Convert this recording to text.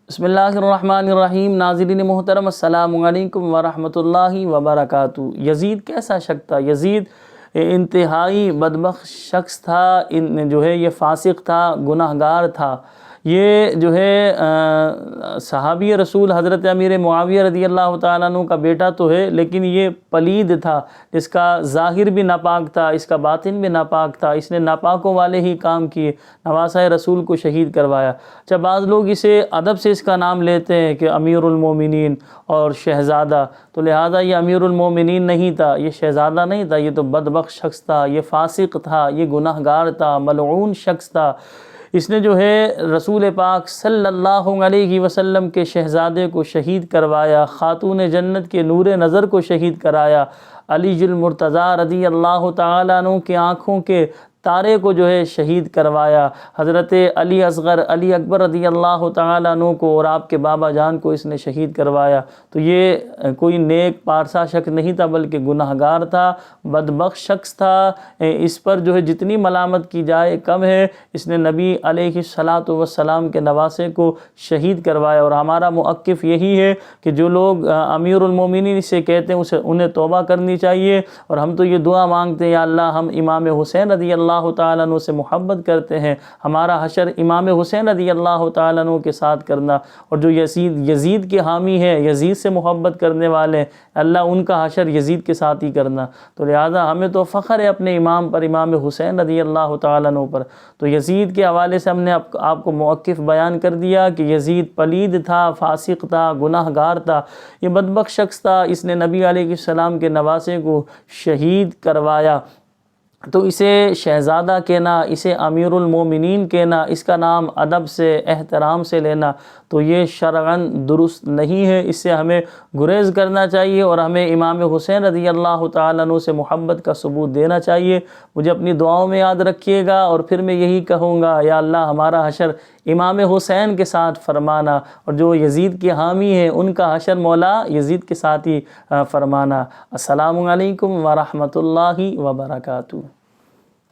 بسم اللہ الرحمن الرحیم۔ ناظرین محترم، السلام علیکم ورحمۃ اللہ وبرکاتہ۔ یزید کیسا شخص تھا؟ یزید انتہائی بدبخت شخص تھا، یہ فاسق تھا، گناہ گار تھا۔ یہ صحابی رسول حضرت امیر معاویہ رضی اللہ تعالیٰ عنہ کا بیٹا تو ہے، لیکن یہ پلید تھا، اس کا ظاہر بھی ناپاک تھا، اس کا باطن بھی ناپاک تھا۔ اس نے ناپاکوں والے ہی کام کیے، نواسۂ رسول کو شہید کروایا۔ جب بعض لوگ اسے ادب سے اس کا نام لیتے ہیں کہ امیر المومنین اور شہزادہ، تو لہٰذا یہ امیر المومنین نہیں تھا، یہ شہزادہ نہیں تھا، یہ تو بدبخت شخص تھا، یہ فاسق تھا، یہ گناہ گار تھا، ملعون شخص تھا۔ اس نے رسول پاک صلی اللہ علیہ وسلم کے شہزادے کو شہید کروایا، خاتون جنت کے نور نظر کو شہید کرایا، علی المرتضیٰ رضی اللہ تعالیٰ عنہ کی آنکھوں کے تارے کو شہید کروایا، حضرت علی اصغر، علی اکبر رضی اللہ تعالیٰ عنہ کو اور آپ کے بابا جان کو اس نے شہید کروایا۔ تو یہ کوئی نیک پارسا شخص نہیں تھا، بلکہ گناہ گار تھا، بدبخت شخص تھا۔ اس پر جتنی ملامت کی جائے کم ہے۔ اس نے نبی علیہ الصلاۃ والسلام کے نواسے کو شہید کروایا، اور ہمارا موقف یہی ہے کہ جو لوگ امیر المومنین سے کہتے ہیں انہیں توبہ کرنی چاہیے، اور ہم تو یہ دعا مانگتے ہیں، یا اللہ ہم امام حسین رضی اللہ تعالیٰ عنہ سے محبت کرتے ہیں، ہمارا حشر امام حسین رضی اللہ تعالیٰ عنہ کے ساتھ کرنا، اور جو یزید کے حامی ہیں، یزید سے محبت کرنے والے، اللہ ان کا حشر یزید کے ساتھ ہی کرنا۔ تو لہٰذا ہمیں تو فخر ہے اپنے امام پر، امام حسین رضی اللہ تعالیٰ عنہ پر۔ تو یزید کے حوالے سے ہم نے آپ کو موقف بیان کر دیا کہ یزید پلید تھا، فاسق تھا، گناہ گار تھا، یہ بدبخت شخص تھا۔ اس نے نبی علیہ السلام کے نواسے کو شہید کروایا۔ تو اسے شہزادہ کہنا، اسے امیر المومنین کہنا، اس کا نام ادب سے، احترام سے لینا، تو یہ شرعاً درست نہیں ہے۔ اس سے ہمیں گریز کرنا چاہیے، اور ہمیں امام حسین رضی اللہ تعالیٰ عنہ سے محبت کا ثبوت دینا چاہیے۔ مجھے اپنی دعاؤں میں یاد رکھیے گا، اور پھر میں یہی کہوں گا، یا اللہ ہمارا حشر امام حسین کے ساتھ فرمانا، اور جو یزید کے حامی ہیں ان کا حشر مولا یزید کے ساتھ ہی فرمانا۔ السلام علیکم ورحمۃ اللہ وبرکاتہ۔